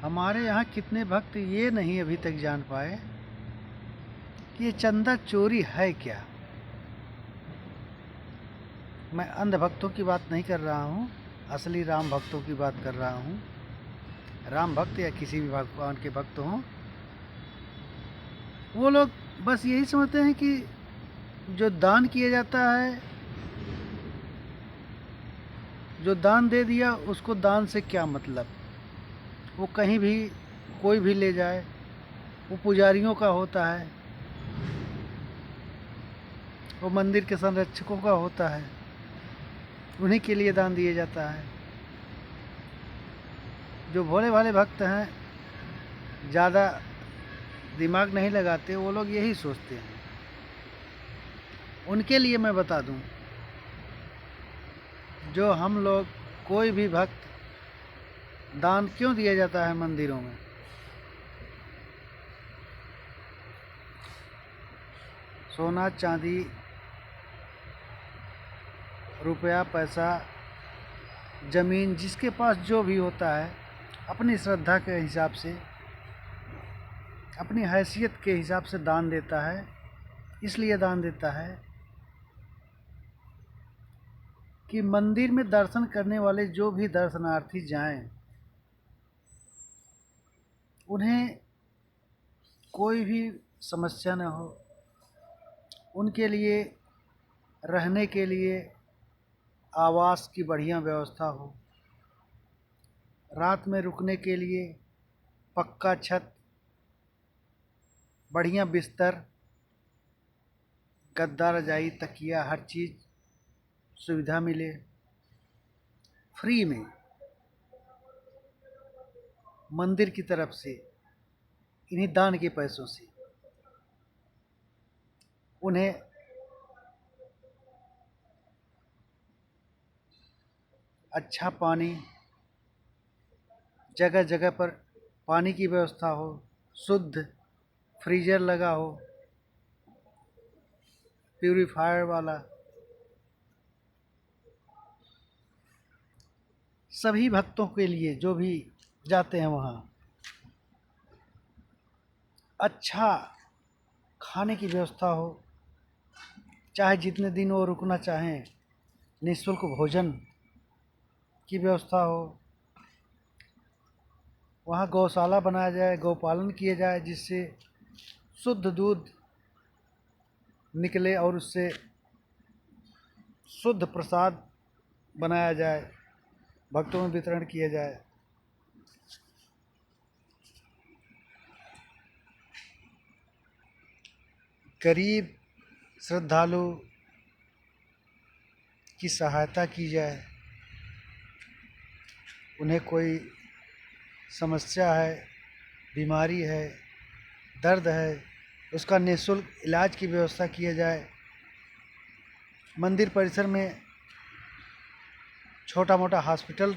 हमारे यहाँ कितने भक्त ये नहीं अभी तक जान पाए कि ये चंदा चोरी है क्या। मैं अंध भक्तों की बात नहीं कर रहा हूँ, असली राम भक्तों की बात कर रहा हूँ। राम भक्त या किसी भी भगवान के भक्त हों, वो लोग बस यही समझते हैं कि जो दान किया जाता है, जो दान दे दिया उसको दान से क्या मतलब। वो कहीं भी कोई भी ले जाए, वो पुजारियों का होता है, वो मंदिर के संरक्षकों का होता है, उन्हीं के लिए दान दिया जाता है। जो भोले भाले भक्त हैं, ज़्यादा दिमाग नहीं लगाते, वो लोग यही सोचते हैं। उनके लिए मैं बता दूं, जो हम लोग कोई भी भक्त दान क्यों दिया जाता है मंदिरों में। सोना चांदी रुपया पैसा ज़मीन, जिसके पास जो भी होता है, अपनी श्रद्धा के हिसाब से, अपनी हैसियत के हिसाब से दान देता है। इसलिए दान देता है कि मंदिर में दर्शन करने वाले जो भी दर्शनार्थी जाएं, उन्हें कोई भी समस्या न हो, उनके लिए रहने के लिए आवास की बढ़िया व्यवस्था हो, रात में रुकने के लिए पक्का छत, बढ़िया बिस्तर, गद्दा, रजाई, तकिया, हर चीज़ सुविधा मिले फ्री में मंदिर की तरफ से, इन्हीं दान के पैसों से। उन्हें अच्छा पानी, जगह जगह पर पानी की व्यवस्था हो, शुद्ध फ्रीजर लगा हो, प्यूरीफायर वाला। सभी भक्तों के लिए जो भी जाते हैं वहाँ अच्छा खाने की व्यवस्था हो, चाहे जितने दिन वो रुकना चाहें निःशुल्क भोजन की व्यवस्था हो, वहाँ गौशाला बनाया जाए, गौपालन किया जाए, जिससे शुद्ध दूध निकले और उससे शुद्ध प्रसाद बनाया जाए, भक्तों में वितरण किया जाए। गरीब श्रद्धालु की सहायता की जाए, उन्हें कोई समस्या है, बीमारी है, दर्द है, उसका निःशुल्क इलाज की व्यवस्था किया जाए। मंदिर परिसर में छोटा मोटा हॉस्पिटल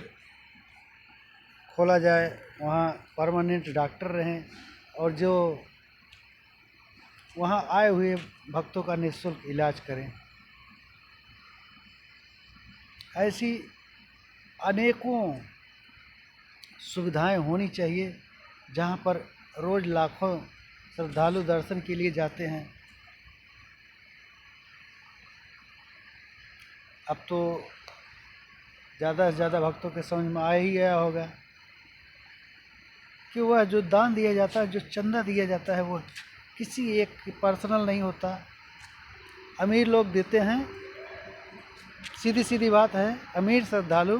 खोला जाए, वहाँ परमानेंट डॉक्टर रहें और जो वहाँ आए हुए भक्तों का निःशुल्क इलाज करें। ऐसी अनेकों सुविधाएं होनी चाहिए जहाँ पर रोज़ लाखों श्रद्धालु दर्शन के लिए जाते हैं। अब तो ज़्यादा से ज़्यादा भक्तों के समझ में आ ही गया होगा कि वह जो दान दिया जाता है, जो चंदा दिया जाता है, वो किसी एक पर्सनल नहीं होता। अमीर लोग देते हैं, सीधी सीधी बात है। अमीर श्रद्धालु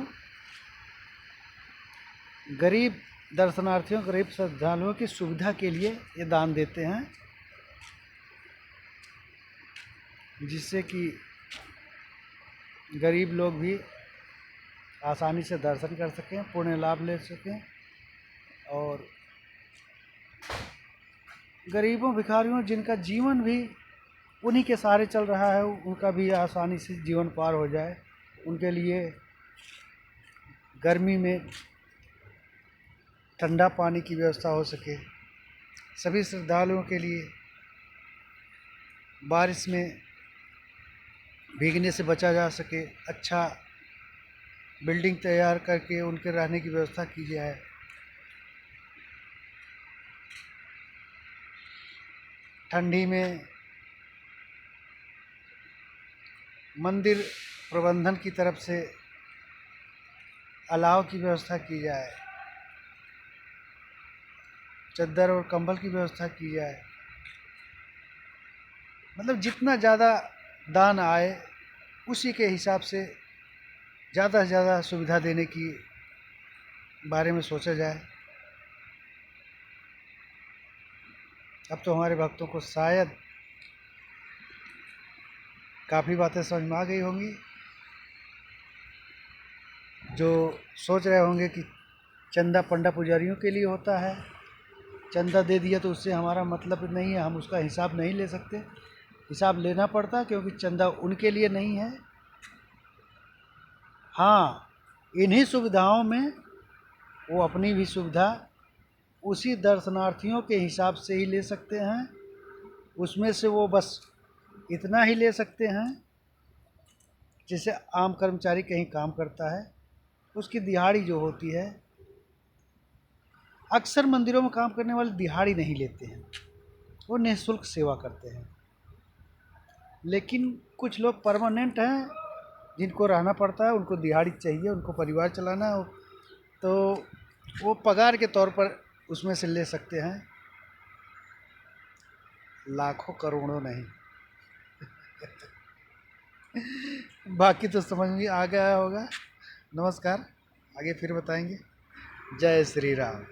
गरीब दर्शनार्थियों, गरीब श्रद्धालुओं की सुविधा के लिए ये दान देते हैं, जिससे कि गरीब लोग भी आसानी से दर्शन कर सकें, पुण्य लाभ ले सकें, और गरीबों भिखारियों जिनका जीवन भी उन्हीं के सहारे चल रहा है, उनका भी आसानी से जीवन पार हो जाए। उनके लिए गर्मी में ठंडा पानी की व्यवस्था हो सके, सभी श्रद्धालुओं के लिए बारिश में भीगने से बचा जा सके, अच्छा बिल्डिंग तैयार करके उनके रहने की व्यवस्था की जाए। ठंडी में मंदिर प्रबंधन की तरफ से अलाव की व्यवस्था की जाए, चद्दर और कंबल की व्यवस्था की जाए। मतलब जितना ज़्यादा दान आए उसी के हिसाब से ज़्यादा से ज़्यादा सुविधा देने की बारे में सोचा जाए। अब तो हमारे भक्तों को शायद काफ़ी बातें समझ में आ गई होंगी, जो सोच रहे होंगे कि चंदा पंडा पुजारियों के लिए होता है, चंदा दे दिया तो उससे हमारा मतलब नहीं है, हम उसका हिसाब नहीं ले सकते। हिसाब लेना पड़ता है क्योंकि चंदा उनके लिए नहीं है। हाँ, इन्हीं सुविधाओं में वो अपनी भी सुविधा उसी दर्शनार्थियों के हिसाब से ही ले सकते हैं। उसमें से वो बस इतना ही ले सकते हैं जैसे आम कर्मचारी कहीं काम करता है, उसकी दिहाड़ी जो होती है। अक्सर मंदिरों में काम करने वाले दिहाड़ी नहीं लेते हैं, वो निःशुल्क सेवा करते हैं। लेकिन कुछ लोग परमानेंट हैं, जिनको रहना पड़ता है, उनको दिहाड़ी चाहिए, उनको परिवार चलाना हो, तो वो पगार के तौर पर उसमें से ले सकते हैं, लाखों करोड़ों नहीं। बाकी तो समझ में आ गया होगा। नमस्कार, आगे फिर बताएंगे। जय श्री राम।